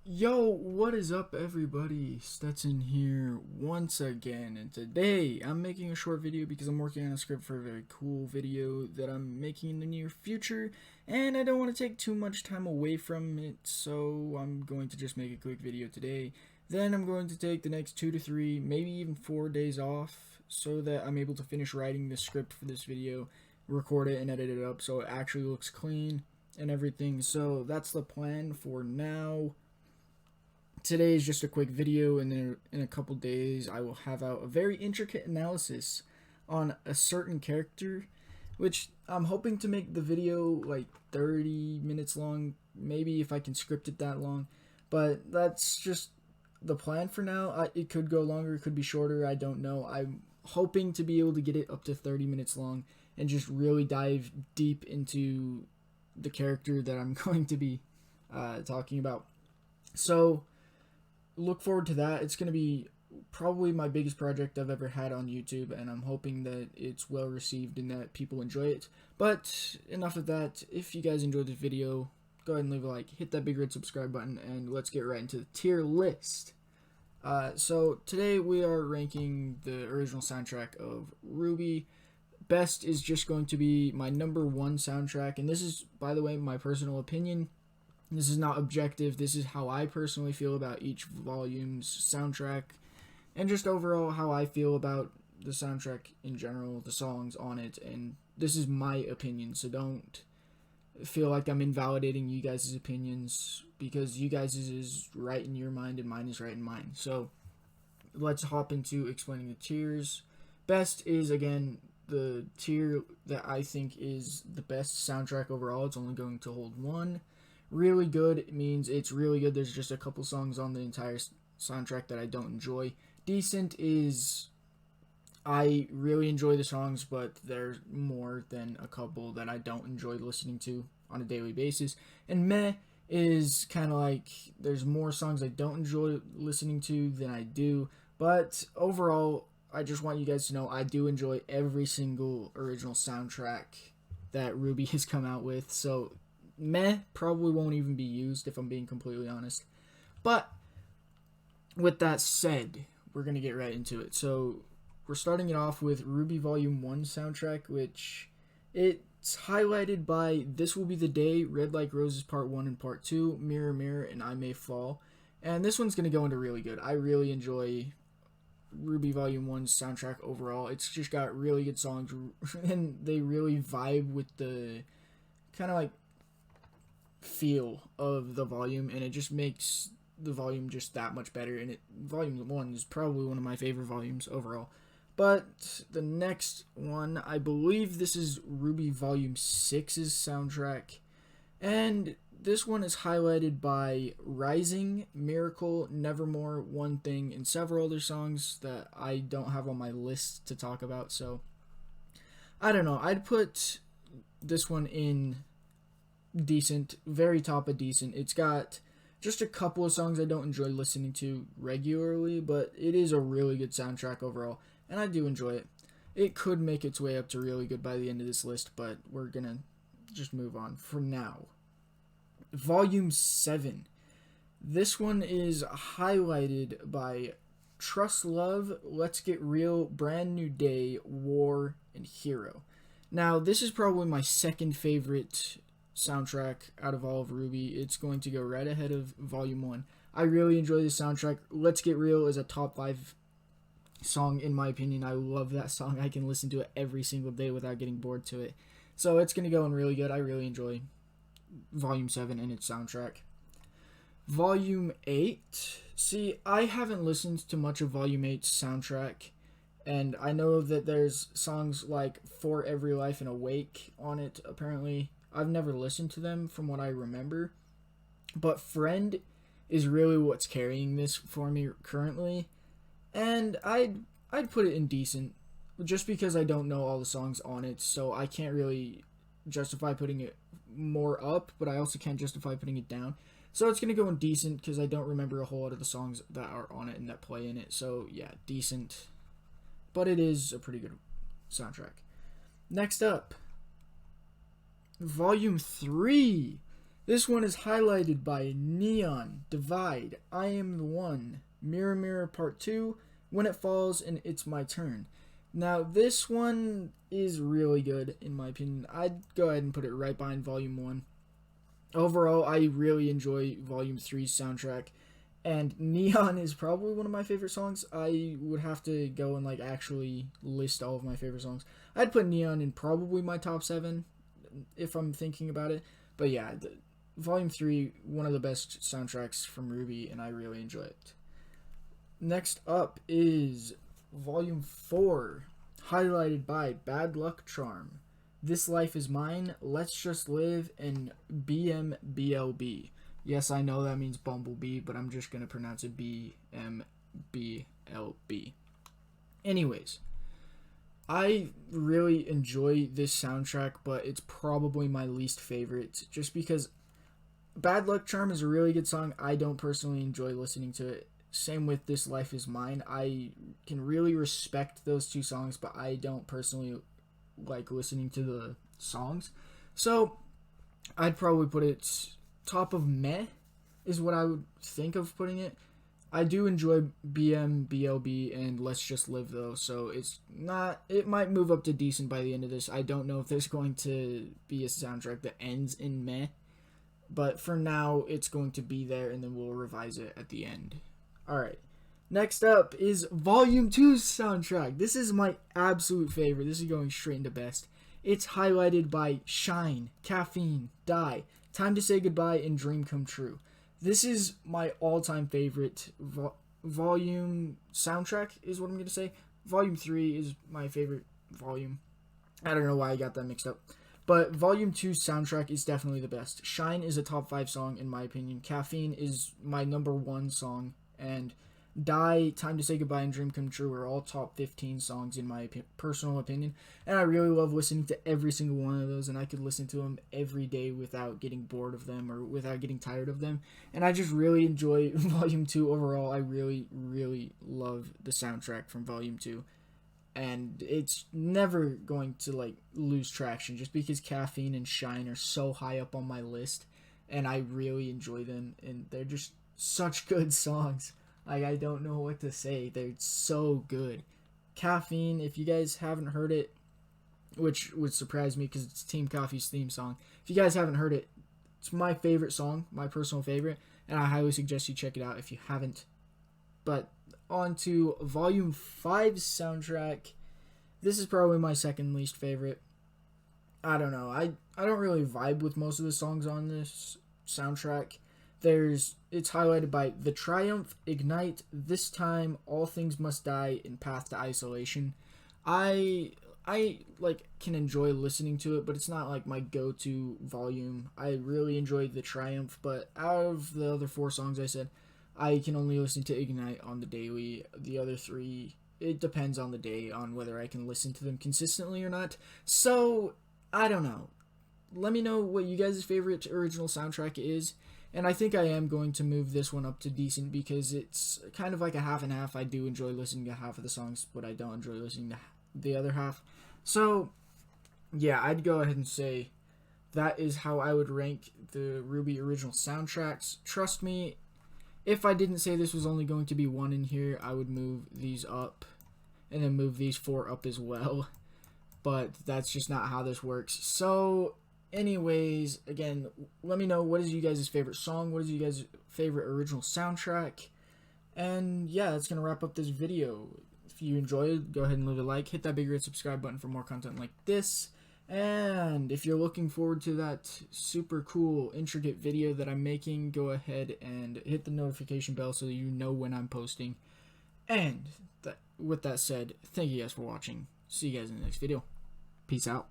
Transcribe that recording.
Yo, what is up, everybody? Stetson here once again, and today I'm making a short video because I'm working on a script for a very cool video that I'm making in the near future, and I don't want to take too much time away from it, so I'm going to just make a quick video today. Then I'm going to take the next 2 to 3, maybe even 4 days off, so that I'm able to finish writing the script for this video, record it, and edit it up so it actually looks clean and everything. So that's the plan for now. Today is just a quick video, and then in a couple days I will have out a very intricate analysis on a certain character, which I'm hoping to make the video like 30 minutes long, maybe if I can script it that long, but that's just the plan for now. It could go longer, it could be shorter, I don't know. I'm hoping to be able to get it up to 30 minutes long and just really dive deep into the character that I'm going to be talking about. So look forward to that. It's going to be probably my biggest project I've ever had on YouTube, and I'm hoping that it's well received and that people enjoy it. But enough of that. If you guys enjoyed this video, go ahead and leave a like, hit that big red subscribe button, and let's get right into the tier list. So today we are ranking the original soundtrack of RWBY. Best is just going to be my #1 soundtrack, and this is, by the way, my personal opinion. This is not objective. This is how I personally feel about each volume's soundtrack, and just overall how I feel about the soundtrack in general, the songs on it, and this is my opinion, so don't feel like I'm invalidating you guys' opinions, because you guys' is right in your mind and mine is right in mine. So let's hop into explaining the tiers. Best is, again, the tier that I think is the best soundtrack overall. It's only going to hold one. Really good means it's really good. There's just a couple songs on the entire soundtrack that I don't enjoy. Decent is I really enjoy the songs, but there's more than a couple that I don't enjoy listening to on a daily basis. And meh is kind of like there's more songs I don't enjoy listening to than I do. But overall, I just want you guys to know I do enjoy every single original soundtrack that RWBY has come out with. So meh probably won't even be used, if I'm being completely honest. But with that said, we're going to get right into it. So we're starting it off with RWBY Volume 1 soundtrack, which it's highlighted by This Will Be the Day, Red Like Roses Part 1 and Part 2, Mirror Mirror, and I May Fall. And this one's going to go into really good. I really enjoy RWBY Volume 1's soundtrack overall. It's just got really good songs, and they really vibe with the kind of like feel of the volume, and it just makes the volume just that much better. And volume 1 is probably one of my favorite volumes overall. But the next one, I believe this is RWBY Volume 6's soundtrack, and this one is highlighted by Rising, Miracle, Nevermore, One Thing, and several other songs that I don't have on my list to talk about. So I don't know, I'd put this one in decent, very top of decent. It's got just a couple of songs I don't enjoy listening to regularly, but it is a really good soundtrack overall, and I do enjoy it. It could make its way up to really good by the end of this list, but we're gonna just move on for now. Volume 7. This one is highlighted by Trust Love, Let's Get Real, Brand New Day, War, and Hero. Now, this is probably my second favorite soundtrack out of all of RWBY. It's going to go right ahead of Volume 1. I really enjoy this soundtrack. Let's Get Real is a top 5 song in my opinion. I love that song. I can listen to it every single day without getting bored to it. So it's going to go in really good. I really enjoy Volume 7 and its soundtrack. Volume 8. See, I haven't listened to much of Volume 8's soundtrack, and I know that there's songs like For Every Life and Awake on it, apparently. I've never listened to them from what I remember, but Friend is really what's carrying this for me currently, and I'd put it in decent, just because I don't know all the songs on it, so I can't really justify putting it more up, but I also can't justify putting it down. So it's going to go in decent, because I don't remember a whole lot of the songs that are on it and that play in it, so yeah, decent, but it is a pretty good soundtrack. Next up, Volume 3. This one is highlighted by Neon, Divide, I Am the One, Mirror Mirror Part 2, When It Falls, and It's My Turn. Now, this one is really good, in my opinion. I'd go ahead and put it right behind Volume 1. Overall, I really enjoy Volume 3's soundtrack, and Neon is probably one of my favorite songs. I would have to go and actually list all of my favorite songs. I'd put Neon in probably my top 7 if I'm thinking about it. But yeah, Volume 3, one of the best soundtracks from RWBY, and I really enjoy it. Next up is Volume 4, highlighted by Bad Luck Charm, This Life Is Mine, Let's Just Live, and BMBLB. Yes, I know that means Bumblebee, but I'm just going to pronounce it BMBLB. Anyways, I really enjoy this soundtrack, but it's probably my least favorite, just because Bad Luck Charm is a really good song. I don't personally enjoy listening to it. Same with This Life Is Mine. I can really respect those two songs, but I don't personally like listening to the songs. So I'd probably put it top of meh is what I would think of putting it. I do enjoy BMBLB and Let's Just Live though, so it's not, it might move up to decent by the end of this. I don't know if there's going to be a soundtrack that ends in meh, but for now it's going to be there, and then we'll revise it at the end. Alright, next up is Volume 2's soundtrack. This is my absolute favorite. This is going straight into best. It's highlighted by Shine, Caffeine, Die, Time to Say Goodbye, and Dream Come True. This is my all-time favorite volume soundtrack, is what I'm going to say. Volume 3 is my favorite volume. I don't know why I got that mixed up. But Volume 2's soundtrack is definitely the best. Shine is a top 5 song, in my opinion. Caffeine is my number 1 song. And Die, Time to Say Goodbye, and Dream Come True are all top 15 songs in my personal opinion. And I really love listening to every single one of those, and I could listen to them every day without getting bored of them or without getting tired of them. And I just really enjoy Volume 2 overall. I really, really love the soundtrack from Volume 2. And it's never going to lose traction just because Caffeine and Shine are so high up on my list, and I really enjoy them, and they're just such good songs. I don't know what to say. They're so good. Caffeine, if you guys haven't heard it, which would surprise me because it's Team Coffee's theme song. If you guys haven't heard it, it's my favorite song, my personal favorite, and I highly suggest you check it out if you haven't. But on to Volume 5's soundtrack. This is probably my second least favorite. I don't know. I don't really vibe with most of the songs on this soundtrack. It's highlighted by The Triumph, Ignite, This Time, All Things Must Die, and Path to Isolation. I can enjoy listening to it, but it's not my go-to volume. I really enjoyed The Triumph, but out of the other 4 songs I said, I can only listen to Ignite on the daily. The other 3, it depends on the day on whether I can listen to them consistently or not. So, I don't know. Let me know what you guys' favorite original soundtrack is. And I think I am going to move this one up to decent because it's kind of like a half and half. I do enjoy listening to half of the songs, but I don't enjoy listening to the other half. So, yeah, I'd go ahead and say that is how I would rank the RWBY original soundtracks. Trust me, if I didn't say this was only going to be 1 in here, I would move these up and then move these 4 up as well. But that's just not how this works. So, anyways, again, let me know what is you guys' favorite song, what is you guys' favorite original soundtrack, and yeah, that's going to wrap up this video. If you enjoyed, go ahead and leave a like, hit that big red subscribe button for more content like this, and if you're looking forward to that super cool, intricate video that I'm making, go ahead and hit the notification bell so that you know when I'm posting, and with that said, thank you guys for watching. See you guys in the next video. Peace out.